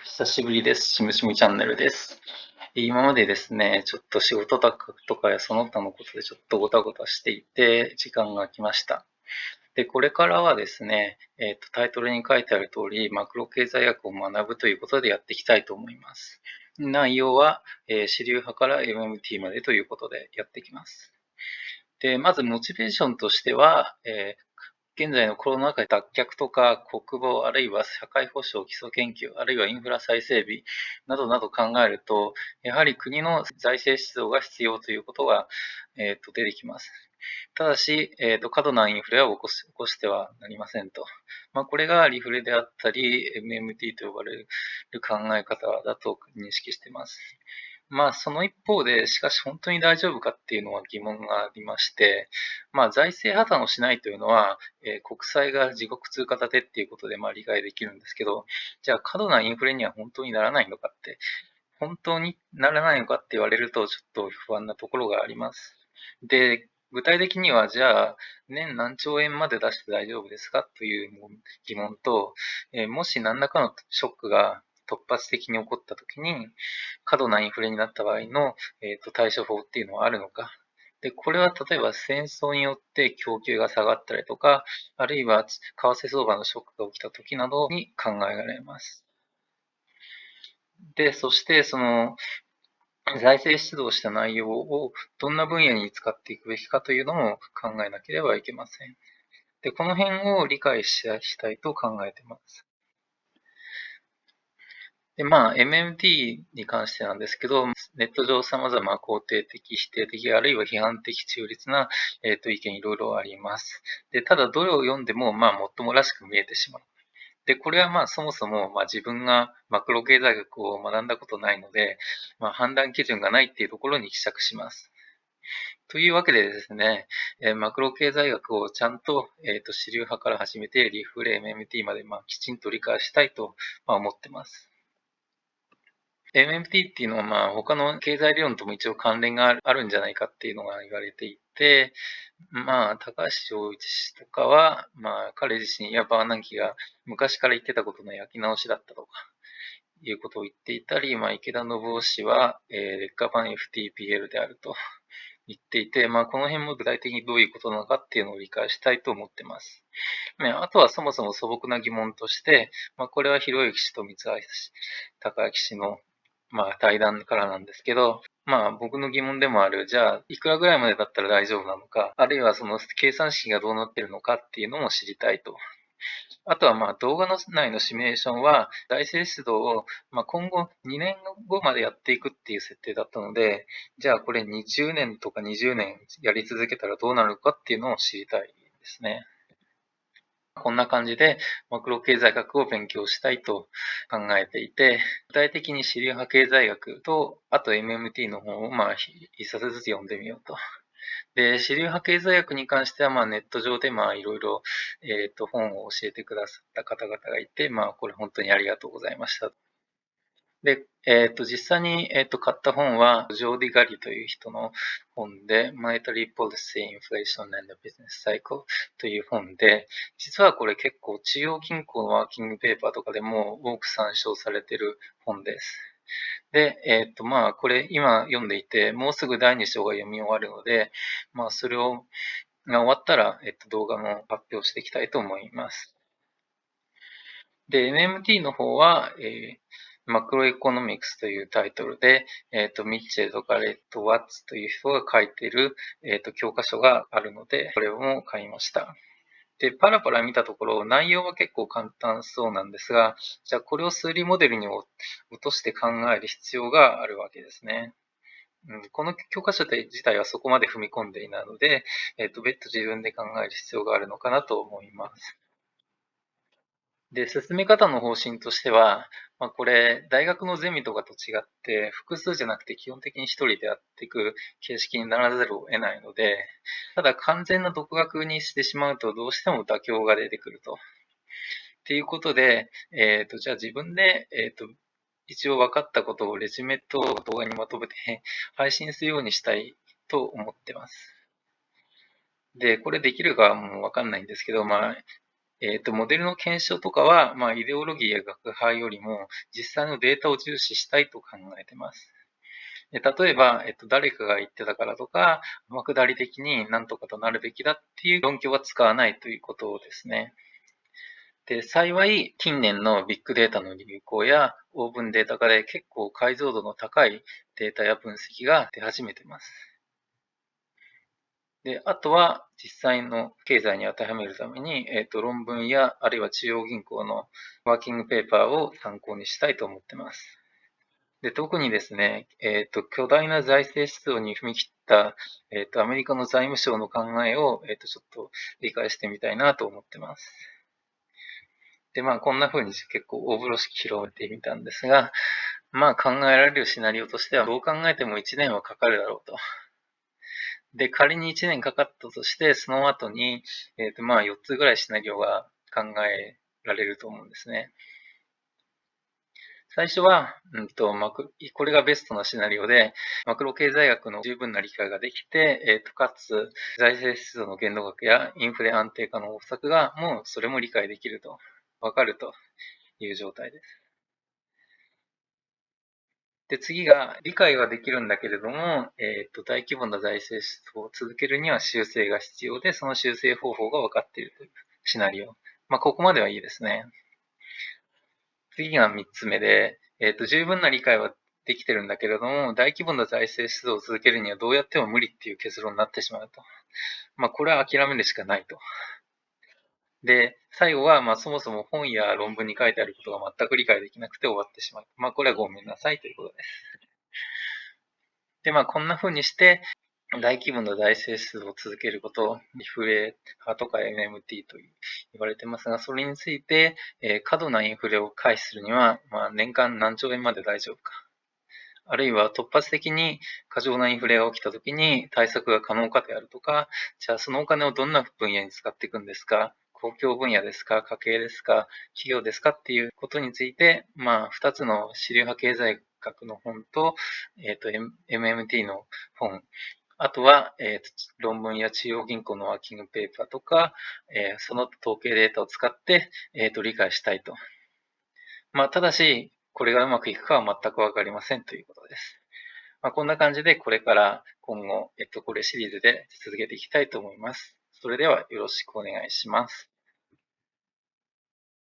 久しぶりです。しむしむチャンネルです。今までですね、ちょっと仕事とかその他のことでちょっとごたごたしていて、時間が来ました。で、これからはですね、タイトルに書いてある通り、マクロ経済学を学ぶということでやっていきたいと思います。内容は、主流派から MMT までということでやっていきます。で、まずモチベーションとしては、現在のコロナ禍で脱却とか国防、あるいは社会保障、基礎研究、あるいはインフラ再整備などなど考えると、やはり国の財政出動が必要ということが、出てきます。ただし、過度なインフレは起こしてはなりませんと。これがリフレであったり、MMT と呼ばれる考え方だと認識しています。その一方で、しかし本当に大丈夫かっていうのは疑問がありまして、財政破綻をしないというのは、国債が自国通貨建てっていうことで理解できるんですけど、じゃあ過度なインフレには本当にならないのかって、本当にならないのかって言われるとちょっと不安なところがあります。で、具体的にはじゃあ年何兆円まで出して大丈夫ですかという疑問と、もし何らかのショックが突発的に起こったときに、過度なインフレになった場合の、対処法っていうのはあるのか。で、これは例えば戦争によって供給が下がったりとか、あるいは為替相場のショックが起きた時などに考えられます。で、そしてその財政出動した内容をどんな分野に使っていくべきかというのも考えなければいけません。で、この辺を理解したいと考えています。で、MMT に関してなんですけど、ネット上様々肯定的、否定的、あるいは批判的、中立な、意見いろいろあります。で、ただどれを読んでも、もっともらしく見えてしまう。で、これはそもそも、自分がマクロ経済学を学んだことないので、判断基準がないっていうところに希釈します。というわけでですね、マクロ経済学をちゃんと、主流派から始めて、リフレ MMT まで、きちんと理解したいと、思ってます。MMT っていうのは、他の経済理論とも一応関連があるんじゃないかっていうのが言われていて、高橋洋一氏とかは、彼自身やバーナンキが昔から言ってたことの焼き直しだったとか、いうことを言っていたり、池田信夫氏は、劣化版 FTPL であると言っていて、この辺も具体的にどういうことなのかっていうのを理解したいと思ってます。あとはそもそも素朴な疑問として、これはひろゆき氏と三橋貴明氏の対談からなんですけど、僕の疑問でもある、じゃあ、いくらぐらいまでだったら大丈夫なのか、あるいはその計算式がどうなっているのかっていうのも知りたいと。あとは動画の内のシミュレーションは、財政出動を今後2年後までやっていくっていう設定だったので、じゃあこれ20年とか20年やり続けたらどうなるのかっていうのを知りたいですね。こんな感じでマクロ経済学を勉強したいと考えていて、具体的に主流派経済学と、あと MMT の本を一冊ずつ読んでみようと。で、主流派経済学に関してはネット上でいろいろ本を教えてくださった方々がいて、これ本当にありがとうございました。で、実際に、買った本は、ジョーディ・ガリという人の本で、Monetary Policy, Inflation and Business Cycle という本で、実はこれ結構中央銀行のワーキングペーパーとかでも多く参照されている本です。で、これ今読んでいて、もうすぐ第2章が読み終わるので、それが終わったら、動画も発表していきたいと思います。で、MMT の方は、マクロエコノミクスというタイトルで、ミッチェルとかレッド・ワッツという人が書いている、教科書があるので、これも買いました。で、パラパラ見たところ、内容は結構簡単そうなんですが、じゃあこれを数理モデルに落として考える必要があるわけですね。この教科書自体はそこまで踏み込んでいないので、別途自分で考える必要があるのかなと思います。で、進め方の方針としては、これ、大学のゼミとかと違って、複数じゃなくて基本的に一人でやっていく形式にならざるを得ないので、ただ完全な独学にしてしまうとどうしても妥協が出てくると。っていうことで、じゃあ自分で、一応分かったことをレジュメと動画にまとめて配信するようにしたいと思ってます。で、これできるかはもう分かんないんですけど、モデルの検証とかは、イデオロギーや学派よりも実際のデータを重視したいと考えています。例えば、誰かが言ってたからとか、天下り的に何とかとなるべきだっていう論拠は使わないということですね。で、幸い、近年のビッグデータの流行やオープンデータ化で結構解像度の高いデータや分析が出始めています。で、あとは実際の経済に当てはめるために、論文やあるいは中央銀行のワーキングペーパーを参考にしたいと思っています。で、特にですね、巨大な財政出動に踏み切った、アメリカの財務省の考えを、ちょっと理解してみたいなと思ってます。で、こんな風に結構大風呂敷広めてみたんですが、考えられるシナリオとしては、どう考えても1年はかかるだろうと。で、仮に1年かかったとして、その後に、4つぐらいシナリオが考えられると思うんですね。最初は、これがベストなシナリオで、マクロ経済学の十分な理解ができて、かつ、財政出動の限度額やインフレ安定化の方策が、もうそれも理解できると、わかるという状態です。で、次が、理解はできるんだけれども、大規模な財政出動を続けるには修正が必要で、その修正方法が分かっているというシナリオ。ここまではいいですね。次が3つ目で、十分な理解はできてるんだけれども、大規模な財政出動を続けるにはどうやっても無理っていう結論になってしまうと。これは諦めるしかないと。で、最後は、そもそも本や論文に書いてあることが全く理解できなくて終わってしまう。これはごめんなさいということです。で、こんな風にして、大規模な財政出動を続けること、リフレ派とか MMT と言われてますが、それについて、過度なインフレを回避するには、年間何兆円まで大丈夫か。あるいは突発的に過剰なインフレが起きたときに対策が可能かであるとか、じゃあそのお金をどんな分野に使っていくんですか、公共分野ですか、家計ですか、企業ですかっていうことについて、2つの主流派経済学の本と、MMT の本、あとは、論文や中央銀行のワーキングペーパーとか、その統計データを使って、理解したいと。ただし、これがうまくいくかは全くわかりませんということです。こんな感じでこれから今後、これシリーズで続けていきたいと思います。それではよろしくお願いします。